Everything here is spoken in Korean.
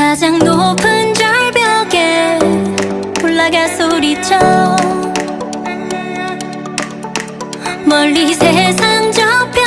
가장 높은 절벽에 올라가 소리쳐 멀리 세상 저편